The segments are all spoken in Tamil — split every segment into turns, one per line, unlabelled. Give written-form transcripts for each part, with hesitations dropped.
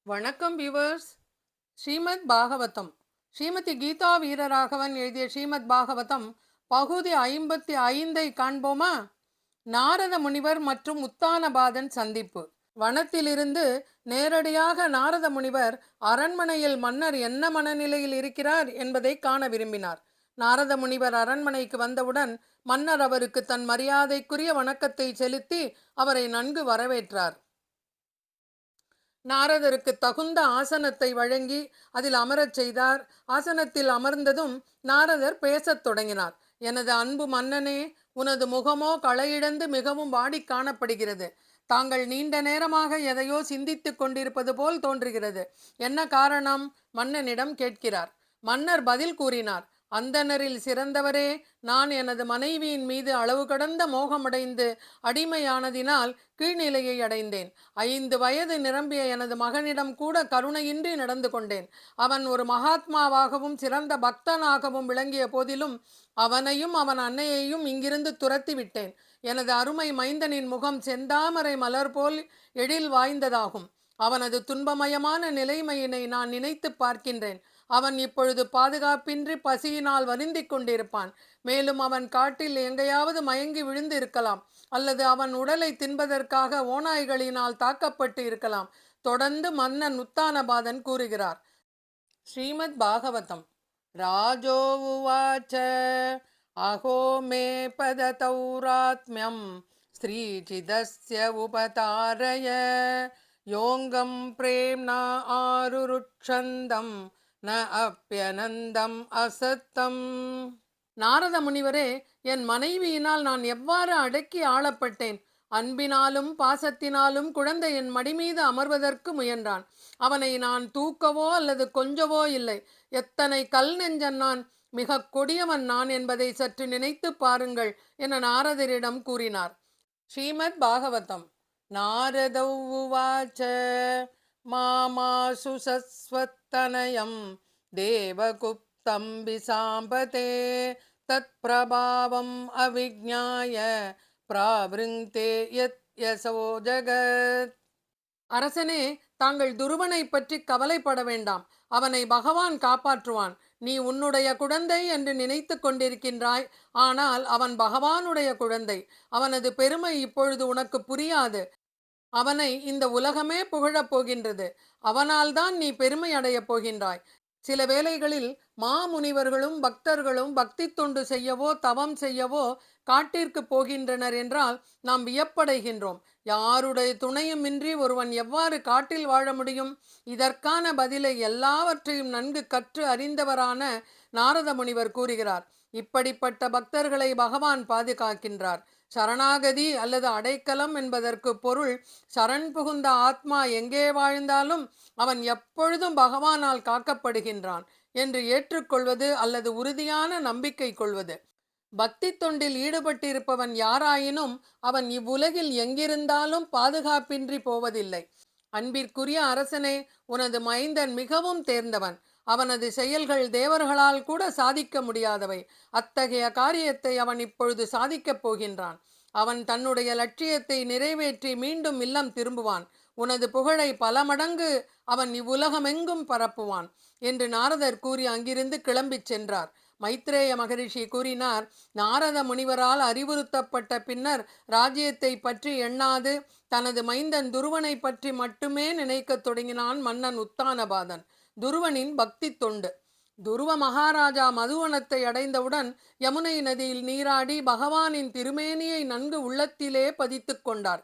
வணக்கம் வியூவர்ஸ். ஸ்ரீமத் பாகவதம். ஸ்ரீமதி கீதா வீரராகவன் எழுதிய ஸ்ரீமத் பாகவதம் பகுதி 55 காண்போமா? நாரத முனிவர் மற்றும் உத்தானபாதன் சந்திப்பு. வனத்திலிருந்து நேரடியாக நாரத முனிவர் அரண்மனையில் மன்னர் என்ன மனநிலையில் இருக்கிறார் என்பதை காண விரும்பினார். நாரத முனிவர் அரண்மனைக்கு வந்தவுடன் மன்னர் அவருக்கு தன் மரியாதைக்குரிய வணக்கத்தை செலுத்தி அவரை நன்கு வரவேற்றார். நாரதருக்கு தகுந்த ஆசனத்தை வழங்கி அதில் அமரச் செய்தார். ஆசனத்தில் அமர்ந்ததும் நாரதர் பேசத் தொடங்கினார். எனது அன்பு மன்னனே, உனது முகமோ களையிழந்து மிகவும் வாடி காணப்படுகிறது. தாங்கள் நீண்ட நேரமாக எதையோ சிந்தித்துக் கொண்டிருப்பது போல் தோன்றுகிறது. என்ன காரணம்? மன்னனிடம் கேட்கிறார். மன்னர் பதில் கூறினார். அந்தணரில் சிறந்தவரே, நான் எனது மனைவியின் மீது அளவு கடந்த மோகமடைந்து அடிமையானதினால் கீழ்நிலையை அடைந்தேன். 5 வயது நிரம்பிய எனது மகனிடம் கூட கருணையின்றி நடந்து கொண்டேன். அவன் ஒரு மகாத்மாவாகவும் சிறந்த பக்தனாகவும் விளங்கிய போதிலும் அவனையும் அவன் அன்னையையும் இங்கிருந்து துரத்தி விட்டேன். எனது அருமை மைந்தனின் முகம் செந்தாமரை மலர் போல் எழில் வாய்ந்ததாகும். அவனது துன்பமயமான நிலைமையினை நான் நினைத்து பார்க்கின்றேன். அவன் இப்பொழுது பாதுகாப்பின்றி பசியினால் வருந்திக் கொண்டிருப்பான். மேலும் அவன் காட்டில் எங்கேயாவது மயங்கி விழுந்து இருக்கலாம், அல்லது அவன் உடலை தின்பதற்காக ஓநாய்களினால் தாக்கப்பட்டு இருக்கலாம். தொடர்ந்து மன்னன் உத்தானபாதன் கூறுகிறார். ஸ்ரீமத் பாகவதம். ராஜோவாச்ச அஹோ மே பததௌராத்ம்யம் ஸ்ரீசிதஸ்ய உபதாரய யோங்கம் பிரேம்னா ஆருருட்சந்தம் ந அப்யனந்தம் அசத்தம். நாரத முனிவரே, என் மனைவியினால் நான் எவ்வாறு அடக்கி ஆளப்பட்டேன். அன்பினாலும் பாசத்தினாலும் குழந்தை என் மடி மீது அமர்வதற்கு முயன்றான். அவனை நான் தூக்கவோ அல்லது கொஞ்சவோ இல்லை. எத்தனை கல் நெஞ்சன் நான், மிக கொடியவன் நான் என்பதை சற்று நினைத்து பாருங்கள் என நாரதரிடம் கூறினார். ஸ்ரீமத் பாகவதம். நாரதௌ உவாச்ச மாமாசு சஸ்வத்தனயம் தேவகுப்தம் விசாம்பதே தத் பிரபாவம் அவிஜ்ஞாய பிராவிருங்கே யத் யசோ ஜகத். அரசனே, தாங்கள் துருவனை பற்றி கவலைப்பட வேண்டாம். அவனை பகவான் காப்பாற்றுவான். நீ உன்னுடைய குழந்தை என்று நினைத்து கொண்டிருக்கின்றாய். ஆனால் அவன் பகவானுடைய குழந்தை. அவனது பெருமை இப்பொழுது உனக்கு புரியாது. அவனை இந்த உலகமே புகழப் போகின்றது. அவனால் தான் நீ பெருமை அடையப் போகின்றாய். சில வேளைகளில் மாமுனிவர்களும் பக்தர்களும் பக்தி தொண்டு செய்யவோ தவம் செய்யவோ காட்டிற்கு போகின்றனர் என்றால் நாம் வியப்படைகின்றோம். யாருடைய துணையுமின்றி ஒருவன் எவ்வாறு காட்டில் வாழ முடியும்? இதற்கான பதிலை எல்லாவற்றையும் நன்கு கற்று அறிந்தவரான நாரத முனிவர் கூறுகிறார். இப்படிப்பட்ட பக்தர்களை பகவான் பாதுகாக்கின்றார். சரணாகதி அல்லது அடைக்கலம் என்பதற்கு பொருள், சரண் புகுந்த ஆத்மா எங்கே வாழ்ந்தாலும் அவன் எப்பொழுதும் பகவானால் காக்கப்படுகின்றான் என்று ஏற்றுக்கொள்வது அல்லது உறுதியான நம்பிக்கை கொள்வது. பக்தி தொண்டில் ஈடுபட்டிருப்பவன் யாராயினும் அவன் இவ்வுலகில் எங்கிருந்தாலும் பாதுகாப்பின்றி போவதில்லை. அன்பிற்குரிய அரசனே, உனது மைந்தன் மிகவும் தேர்ந்தவன். அவனது செயல்கள் தேவர்களால் கூட சாதிக்க முடியாதவை. அத்தகைய காரியத்தை அவன் இப்பொழுது சாதிக்கப் போகின்றான். அவன் தன்னுடைய லட்சியத்தை நிறைவேற்றி மீண்டும் இல்லம் திரும்புவான். உனது புகழை பல மடங்கு அவன் இவ்வுலகமெங்கும் பரப்புவான் என்று நாரதர் கூறி அங்கிருந்து கிளம்பிச் சென்றார். மைத்ரேய மகரிஷி கூறினார். நாரத முனிவரால் அறிவுறுத்தப்பட்ட பின்னர் ராஜ்யத்தை பற்றி எண்ணாது தனது மைந்தன் துருவனை பற்றி மட்டுமே நினைக்கத் தொடங்கினான் மன்னன் உத்தானபாதன். துருவனின் பக்தி தொண்டு. துருவ மகாராஜா மதுவனத்தை அடைந்தவுடன் யமுனை நதியில் நீராடி பகவானின் திருமேனியை நன்கு உள்ளத்திலே பதித்து கொண்டார்.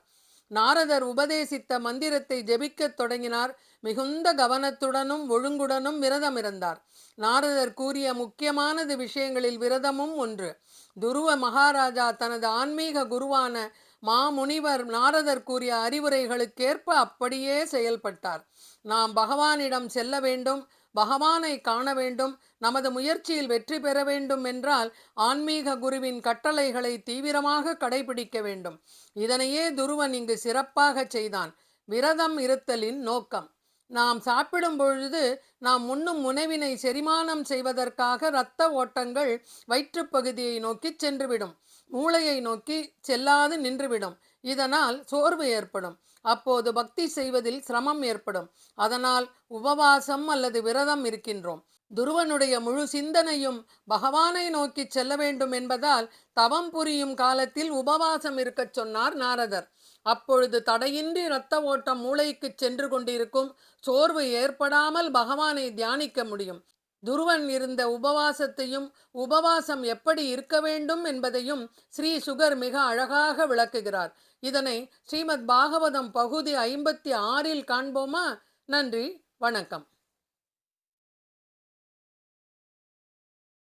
நாரதர் உபதேசித்த மந்திரத்தை ஜெபிக்கத் தொடங்கினார். மிகுந்த கவனத்துடனும் ஒழுங்குடனும் விரதம் இருந்தார். நாரதர் கூறிய முக்கியமானது விஷயங்களில் விரதமும் ஒன்று. துருவ மகாராஜா தனது ஆன்மீக குருவான மாமுனிவர் நாரதர் கூறிய அறிவுரைகளுக்கேற்ப அப்படியே செயல்பட்டார். நாம் பகவானிடம் செல்ல வேண்டும், பகவானை காண வேண்டும், நமது முயற்சியில் வெற்றி பெற வேண்டும் என்றால் ஆன்மீக குருவின் கட்டளைகளை தீவிரமாக கடைபிடிக்க வேண்டும். இதனையே துருவன் இங்கு சிறப்பாக செய்தான். விரதம் இருத்தலின் நோக்கம். நாம் சாப்பிடும் பொழுது நாம் உண்ணும் உணவினை செரிமானம் செய்வதற்காக இரத்த ஓட்டங்கள் வயிற்றுப்பகுதியை நோக்கி சென்றுவிடும். மூளையை நோக்கி செல்லாது நின்றுவிடும். இதனால் சோர்வு ஏற்படும். அப்போது பக்தி செய்வதில் சிரமம் ஏற்படும். அதனால் உபவாசம் அல்லது விரதம் இருக்கின்றோம். துருவனுடைய முழு சிந்தனையும் பகவானை நோக்கி செல்ல வேண்டும் என்பதால் தவம் புரியும் காலத்தில் உபவாசம் இருக்கச் சொன்னார் நாரதர். அப்பொழுது தடையின்றி இரத்த ஓட்டம் மூளைக்கு சென்று கொண்டிருக்கும். சோர்வு ஏற்படாமல் பகவானை தியானிக்க முடியும். துருவன் இருந்த உபவாசத்தையும் உபவாசம் எப்படி இருக்க வேண்டும் என்பதையும் ஸ்ரீ சுகர் மிக அழகாக விளக்குகிறார். இதனை ஸ்ரீமத் பாகவதம் பகுதி 56 காண்போமா? நன்றி, வணக்கம்.